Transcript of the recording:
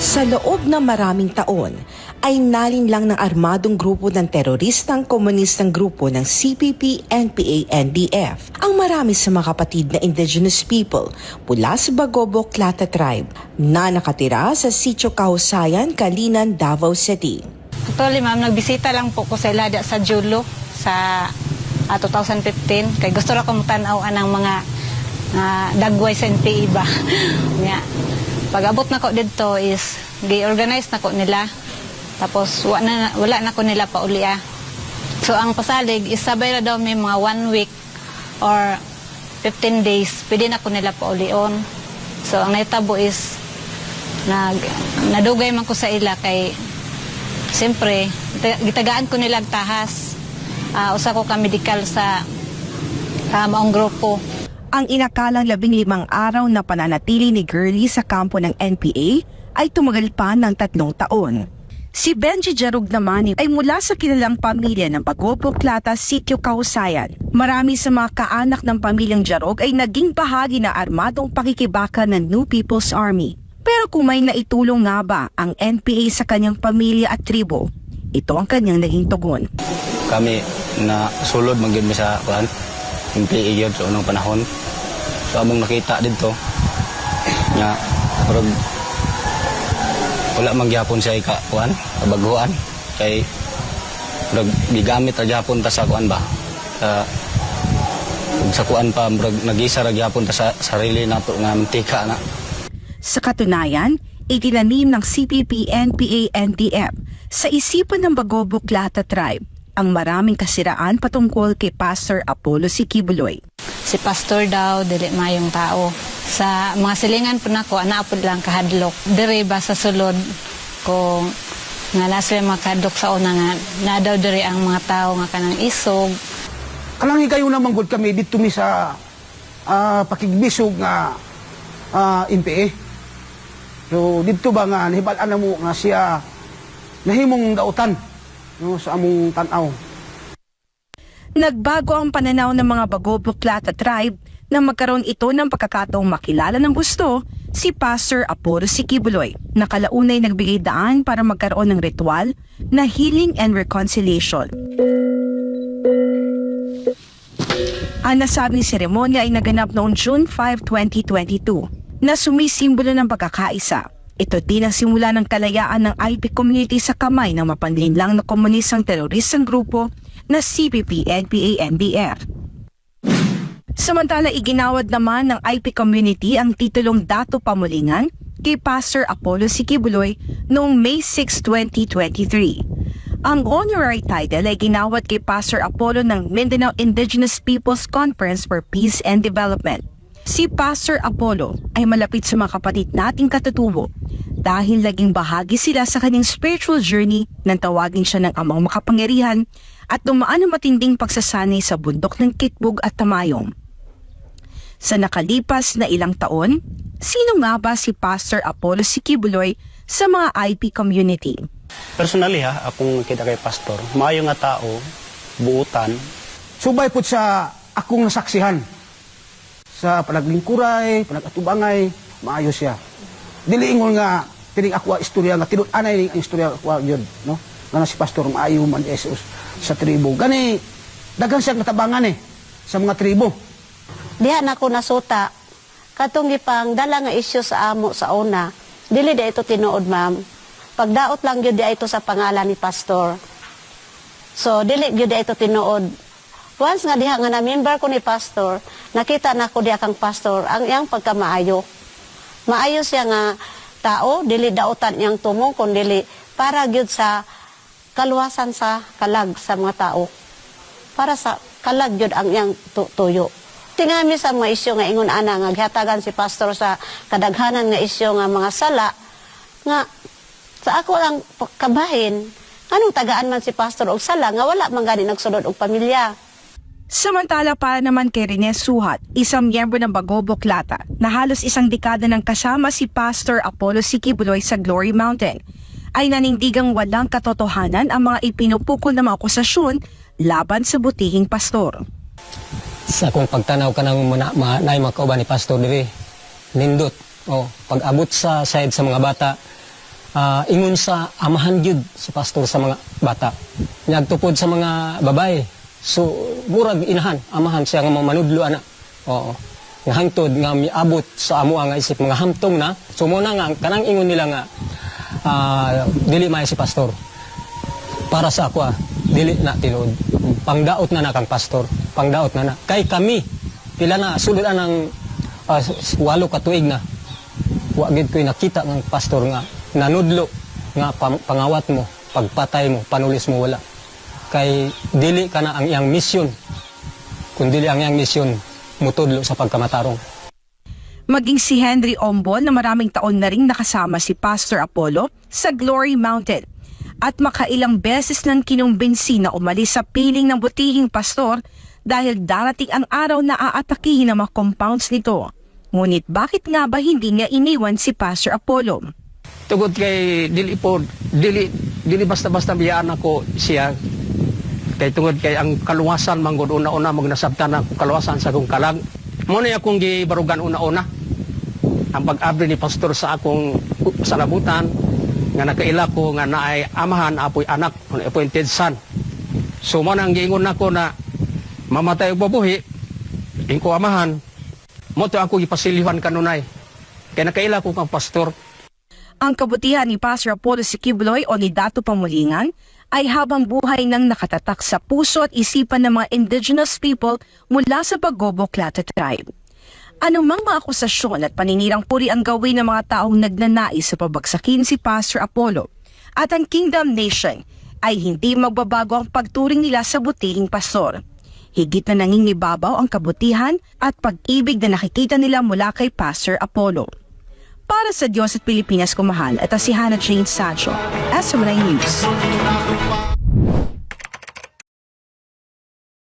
Sa loob ng maraming taon, ay nalinlang ng armadong grupo ng teroristang komunistang grupo ng CPP, NPA, NDF ang marami sa mga kapatid na indigenous people mula sa Bagobo Clata Tribe na nakatira sa Sitio Kahusayan, Kalinan, Davao City. Actually, ma'am, nagbisita lang po ko sa Ilada sa Julo sa 2015 kay gusto ra ko mutanaw anang mga dagway sa NPA ba. Pag-abot na ko dito is gi-organize na ko nila. Tapos wala na ko nila pauli. So ang pasalig is sabay na daw may mga 1 week or 15 days. Pwede na ko nila paulion. So ang naitabo is nadugay man ko sa ila kay siyempre gitagaan ko nila tahas. Usa ko ka medical sa maong grupo. Ang inakalang 15 araw na pananatili ni Girlie sa kampo ng NPA ay tumagal pa ng 3 taon. Si Benji Jarug naman ay mula sa kilalang pamilya ng Bagobo Clata, Sitio Kahusayan. Marami sa mga kaanak ng pamilyang Jarug ay naging bahagi na armadong pakikibaka ng New People's Army. Pero kung may naitulong nga ba ang NPA sa kanyang pamilya at tribo, ito ang kanyang naging tugon. Kami na sulod magyud mi sa NPA yun sa unang panahon. So among nakita dito nga wala mangyapon siya kabaguan kay gigamit ra gyapon ta sa kuan ba sa kuan pa nagisa ra gyapon ta sa sarili nato nga mantika na. Sa katunayan, itinanim ng CPP, NPA, NDF sa isipan ng Bagobo Clata Tribe ang maraming kasiraan patungkol kay Pastor Apollo Sikibuloy. Si Pastor daw, dili mayong tao. Sa mga silingan po nako, naapod lang kahadlok. Diri ba sa sulod kung nga nasa mga kahadlok sa una nga, na daw diri ang mga tao nga kanang isog. Kalangi kayo naman good kami dito mi sa pakigbisog nga NPA. So dito ba nga nahibalan na mo nga siya nahimong dautan no, sa among tanaw. Nagbago ang pananaw ng mga Bagobo Clata Tribe na magkaroon ito ng pagkakataong makilala ng gusto si Pastor Apollo Sikibuloy na kalaunay nagbigay daan para magkaroon ng ritual na healing and reconciliation. Ang nasabing seremonya ay naganap noong June 5, 2022 na sumisimbolo ng pagkakaisa. Ito din ang simula ng kalayaan ng IP community sa kamay ng mapanlinlang na komunistang teroristang grupo na CPP, NPA, NDF. Samantala, iginawad naman ng IP community ang titulong Dato Pamulingan kay Pastor Apollo Sikibuloy noong May 6, 2023. Ang honorary title ay ginawad kay Pastor Apollo ng Mindanao Indigenous Peoples Conference for Peace and Development. Si Pastor Apollo ay malapit sa mga kapatid nating katutubo dahil naging bahagi sila sa kanyang spiritual journey nang tawagin siya ng amang makapangyarihan at dumaan ang matinding pagsasanay sa bundok ng Kitbug at Tamayong. Sa nakalipas na ilang taon, sino nga ba si Pastor Apollo Sikibuloy sa mga IP community? Personally akong kita kay pastor, maayo nga tao, buutan. Subay po sa akong nasaksihan sa panaglingkuray, panagatubanay, maayo siya. Dili ingol nga tining ako istorya nga tinud-anay ang istorya ako yun, no? Nga si pastor maayo man Jesus sa tribo. Gani daghang siya natabangan sa mga tribo. Diha na ko nasuta katong gipang dala nga isyu sa amo sa una. Dili da ito tinuod, ma'am. Pagdaot lang gyud ito sa pangalan ni pastor. So dili gyud ito tinuod. Once nga diha nga na member ko ni pastor, nakita na ko diha kang pastor ang iyang pagkamaayo. Maayo siya nga tao, dili daotan iyang tumong kun dili para gyud sa kaluwasan sa kalag sa mga tao. Para sa kalag gyud ang iyang tuyo. Tingami sa mga isyu nga ingon ana nga gihatagan si pastor sa kadaghanan nga isyu nga mga sala nga sa ako lang kabahin anong tagaan man si pastor og sala nga wala man gani nagsulod og pamilya. Samantala para naman kay Rene Suhat, isang miyembro ng Bagobo Clata na halos isang dekada nang kasama si Pastor Apollo Sikibuloy sa Glory Mountain, ay nanindigang walang katotohanan ang mga ipinupukol na mga akusasyon laban sa butihing pastor. Sa akong pagtanaw ka ng mga kauban ni pastor diri, nindot. Pag-abot sa side sa mga bata, ingon sa amahan gyud si pastor sa mga bata. Nagtupod sa mga babae. So murag inahan, amahan siya nga manudlo ana. Oo. Nga hangtod nga miabot sa amo nga isip mga hamtong na. So mo na nga kanang ingon nila nga dili may si pastor. Para sa ako dili na tinuod. Pangdaot na kang pastor. Pangdaot na. Kay kami pila na sulod anang 8 ka tuig na. Wa gid ko'y nakita ng pastor nga nanudlo nga pangawat mo, pagpatay mo, panulis mo wala. Kay dili ka na ang iyang misyon. Kung dili ang iyang misyon, mutudlo sa pagkamatarong. Maging si Henry Ombol na maraming taon na ring nakasama si Pastor Apollo sa Glory Mountain at makailang beses nang kinumbinsi na umalis sa piling ng butihing pastor dahil darating ang araw na aatakihin ang mga compounds nito. Ngunit bakit nga ba hindi niya iniwan si Pastor Apollo? Tugod kay dili basta-basta biyaan ako siya. Kay tungod kay ang kaluwasan manggod una-una magnasabtan ang kaluwasan sa akong kalag. Mo na akong gibarugan una-una. Ang pag-abri ni pastor sa akong salabutan nga nakaila ko nga naay amahan apoy anak, appointed son. So mo nang giingon nako na mamatay og babuhi, ingko amahan. Mo to ako gipasilihon kanunay. Kay nakaila ko kang pastor. Ang kabutihan ni Pastor Apollo Siquibloy o ni Dato Pamulingan ay habang buhay nang nakatatak sa puso at isipan ng mga indigenous people mula sa Bagobo Clata tribe. Anumang mga akusasyon at paninirang puri ang gawin ng mga taong nagnanais sa pabagsakin si Pastor Apollo at ang Kingdom Nation ay hindi magbabago ang pagturing nila sa butihing pastor. Higit na nangingibabaw ang kabutihan at pag-ibig na nakikita nila mula kay Pastor Apollo. Para sa Diyos at Pilipinas kumahal, ito si Hannah Jane Sancho, SMNI News.